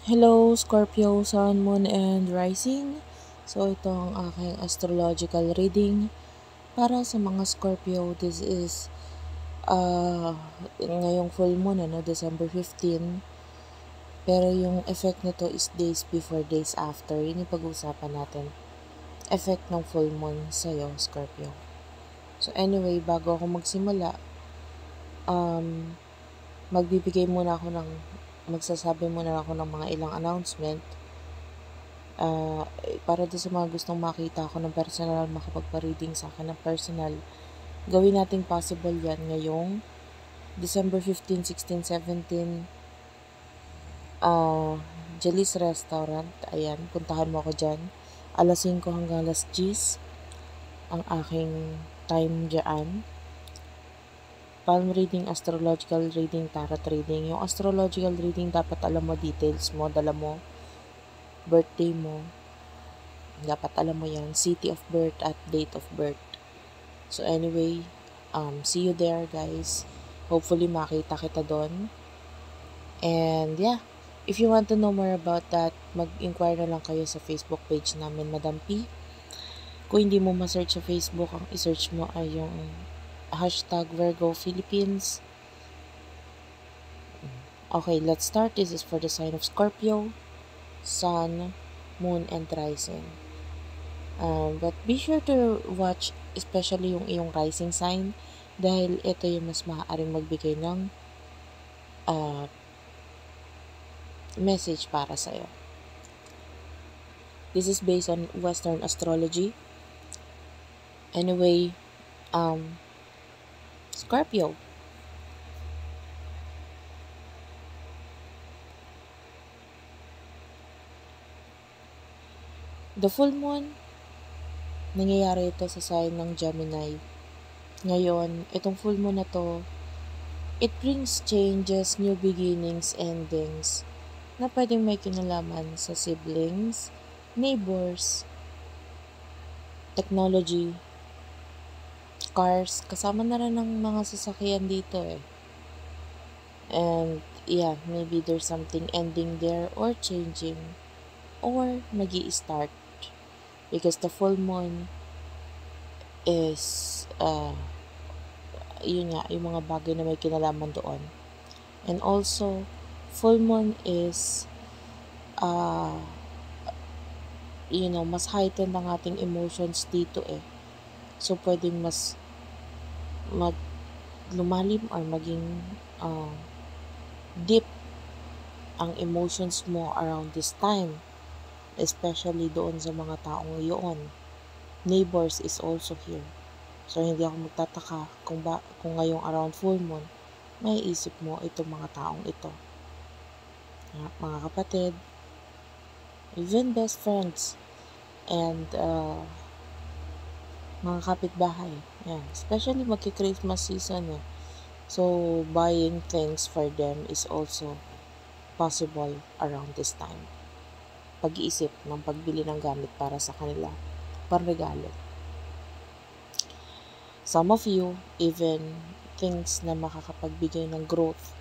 Hello, Scorpio, Sun, Moon, and Rising. So, ito ang aking astrological reading. Para sa mga Scorpio, this is ngayong full moon, December 15. Pero yung effect nito is days before, days after. Yun yung pag-uusapan natin. Effect ng full moon sa'yo, Scorpio. So, anyway, bago ako magsimula, magbibigay muna ako ng magsasabi muna ako ng mga ilang announcement para doon sa mga gustong makita ako ng personal, makapagpa-reading sa akin ng personal, gawin nating possible yan ngayong December 15, 16, 17, Jelly's Restaurant. Ayan, puntahan mo ako dyan. Alas 5 hanggang alas 10 ang aking time dyan. Palm reading, astrological reading, tarot reading. Yung astrological reading, dapat alam mo details mo, dala mo, birthday mo, dapat alam mo yan, city of birth at date of birth. So anyway, see you there guys. Hopefully makita kita doon. And yeah, if you want to know more about that, mag-inquire na lang kayo sa Facebook page namin, Madam P. Kung hindi mo ma-search sa Facebook, ang i-search mo ay yung hashtag Virgo Philippines. Okay, let's start. This is for the sign of Scorpio, Sun, Moon, and Rising. But be sure to watch especially yung iyong rising sign dahil ito yung mas maaaring magbigay ng message para sa'yo. This is based on Western astrology. Anyway, Scorpio. The full moon, nangyayari ito sa sign ng Gemini. Ngayon, itong full moon na to, it brings changes, new beginnings, endings na pwedeng may kinalaman sa siblings, neighbors, technology, cars, kasama na rin ng mga sasakyan dito eh. And yeah, maybe there's something ending there or changing or magi-start because the full moon is yun nga, yung mga bagay na may kinalaman doon. And also, full moon is mas heightened ang ating emotions dito eh. So, pwedeng mas lumalim or maging deep ang emotions mo around this time. Especially doon sa mga taong iyon. Neighbors is also here. So, hindi ako magtataka kung ngayong around full moon, may isip mo itong mga taong ito. Mga kapatid, even best friends, and mga kapitbahay. Yan. Especially magki-Christmas season. So, buying things for them is also possible around this time. Pag-iisip ng pagbili ng gamit para sa kanila, panregalo. Some of you, even things na makakapagbigay ng growth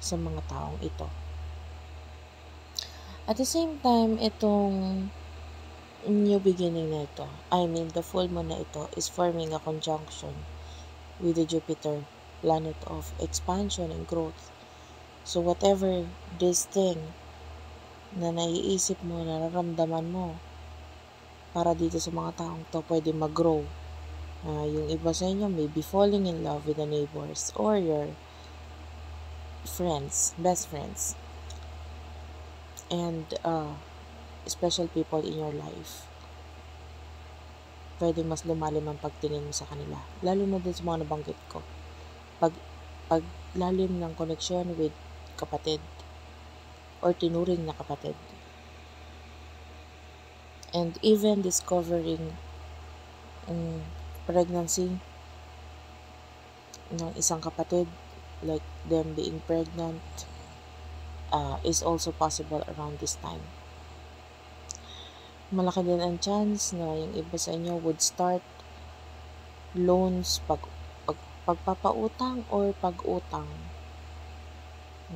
sa mga taong ito. At the same time, itong new beginning na ito, the full moon na ito is forming a conjunction with the Jupiter, planet of expansion and growth. So whatever this thing na naiisip mo, nararamdaman mo, para dito sa mga taong to, pwede mag-grow. Yung iba sa inyo may be falling in love with the neighbors or your friends, best friends, and special people in your life. Pwede mas lumalim ang pagtingin mo sa kanila. Lalo na dun sa mga nabanggit ko. Paglalim ng connection with kapatid or tinuring na kapatid. And even discovering pregnancy ng isang kapatid, like them being pregnant, is also possible around this time. Malaki din ang chance na yung iba sa inyo would start loans, pagpapautang or pag-utang,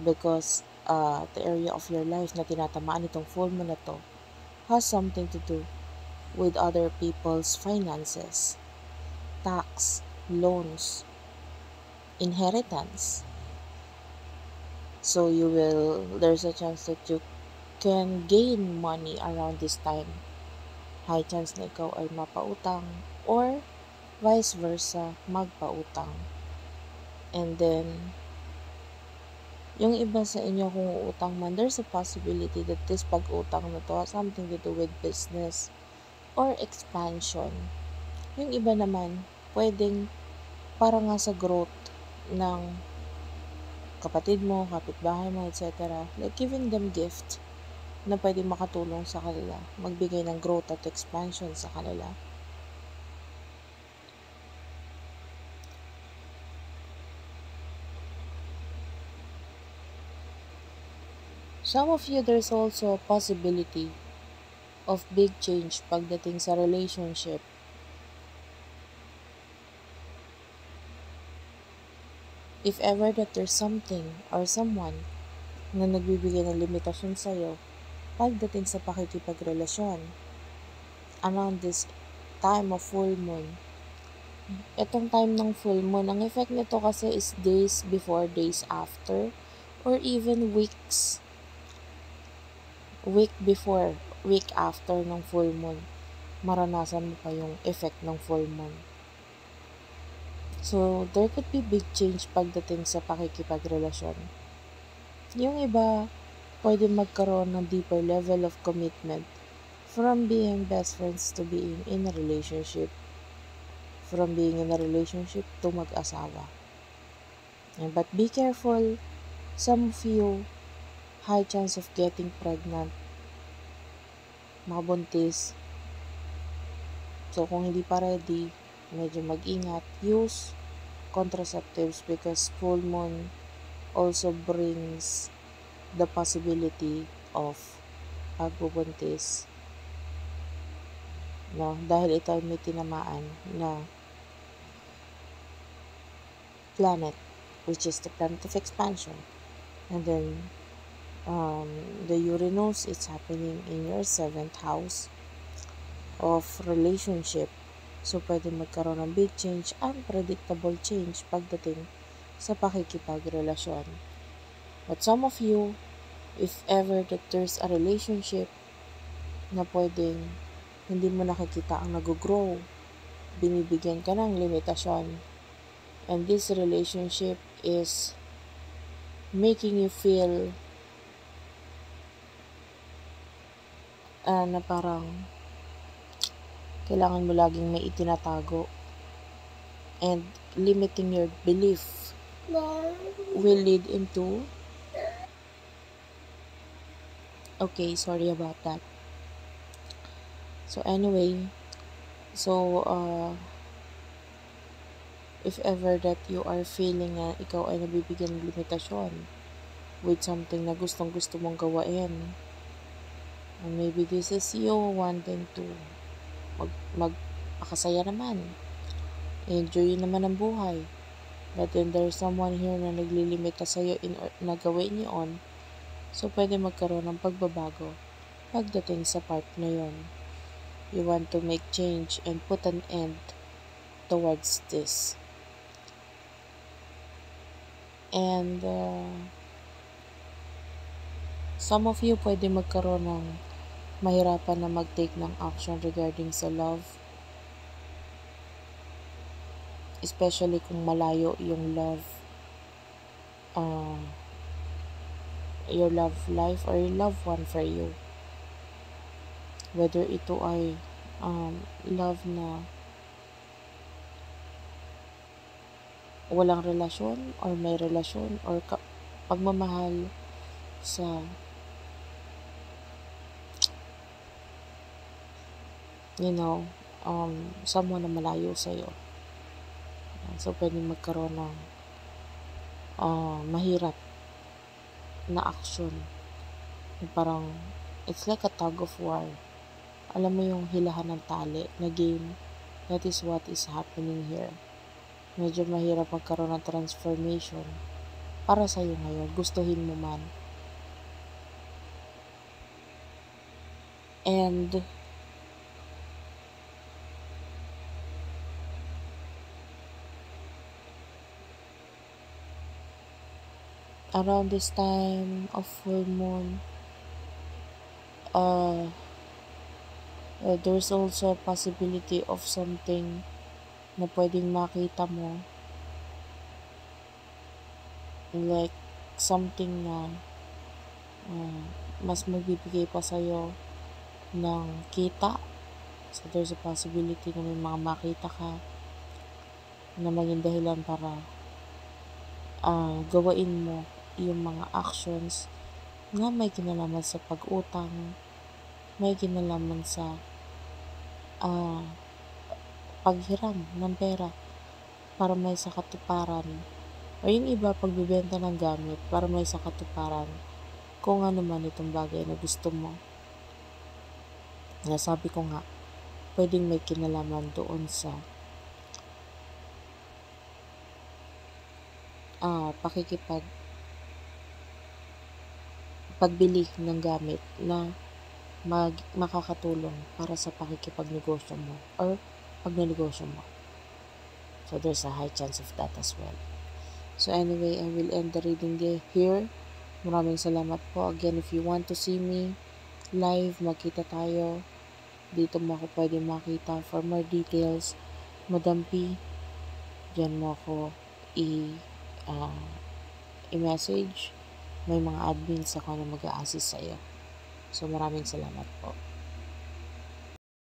because the area of your life na tinatamaan itong full moon na to has something to do with other people's finances, tax, loans, inheritance. So there's a chance that you can gain money around this time. High chance na ikaw ay mapautang or vice versa, magpautang. And then, yung iba sa inyo kung uutang man, there's a possibility that this pag-utang na to has something to do with business or expansion. Yung iba naman, pwedeng para nga sa growth ng kapatid mo, kapitbahay mo, etc. Like giving them gift na pwede makatulong sa kanila, magbigay ng growth at expansion sa kanila. Some of you, there's also a possibility of big change pagdating sa relationship. If ever that there's something or someone na nagbibigay ng limitasyon sa'yo pagdating sa pakikipagrelasyon around this time of full moon. Itong time ng full moon, ang effect nito kasi is days before, days after, or even weeks. Week before, week after ng full moon, maranasan mo pa yung effect ng full moon. So, there could be big change pagdating sa pakikipagrelasyon. Yung iba, pwede magkaroon ng deeper level of commitment from being best friends to being in a relationship. From being in a relationship to mag-asawa. But be careful, some of you, high chance of getting pregnant, mabuntis. So, kung hindi pa ready, medyo mag-ingat. Use contraceptives because full moon also brings the possibility of pagbubuntis. No? Dahil ito ay may tinamaan na planet, which is the planet of expansion. And then, the Uranus, it's happening in your 7th house of relationship. So, pwede magkaroon ng big change, unpredictable change pagdating sa pakikipagrelasyon. But some of you, if ever that there's a relationship na pwedeng hindi mo nakikita ang nag-grow, binibigyan ka ng limitasyon, and this relationship is making you feel na parang kailangan mo laging may itinatago and limiting your belief will lead into sorry about that. So anyway, if ever that you are feeling na ikaw ay nabibigyan ng limitasyon with something na gustong-gusto mong gawain, and maybe this is you wanting to magpakasaya naman, enjoy naman ang buhay, but then there's someone here na naglilimita sa'yo na gawin yun, so pwede magkaroon ng pagbabago pagdating sa part na yun. You want to make change and put an end towards this. And some of you pwede magkaroon ng mahirapan na mag-take ng action regarding sa love. Especially kung malayo yung love, your love life or your loved one for you. Whether ito ay love na walang relasyon or may relasyon or pagmamahal sa someone na malayo sa'yo. So, pwedeng magkaroon ng mahirap na action. Parang, it's like a tug of war. Alam mo yung hilahan ng tali na game, that is what is happening here. Medyo mahirap magkaroon ng transformation para sa'yo ngayon, gustuhin mo man. And around this time of full moon, uh, there's also a possibility of something na pwedeng makita mo, like something na mas magbibigay pa sa'yo ng kita. So there's a possibility na may mga makita ka na maging dahilan para gawain mo yung mga actions na may kinalaman sa pag-utang, may kinalaman sa paghiram ng pera para may sa katuparan. O yung iba, pagbibenta ng gamit para may sa katuparan kung ano man itong bagay na gusto mo. Nasabi ko nga, pwedeng may kinalaman doon sa pagbili ng gamit na makakatulong para sa pakikipagnegosyo mo or pagnenegosyo mo. So there's a high chance of that as well. So anyway, I will end the reading here. Maraming salamat po. Again, if you want to see me live, magkita tayo. Dito mo ako pwede makita. For more details, Madam P, dyan mo ako i-message. May mga admins ako na mag-a-assist sa'yo. So maraming salamat po.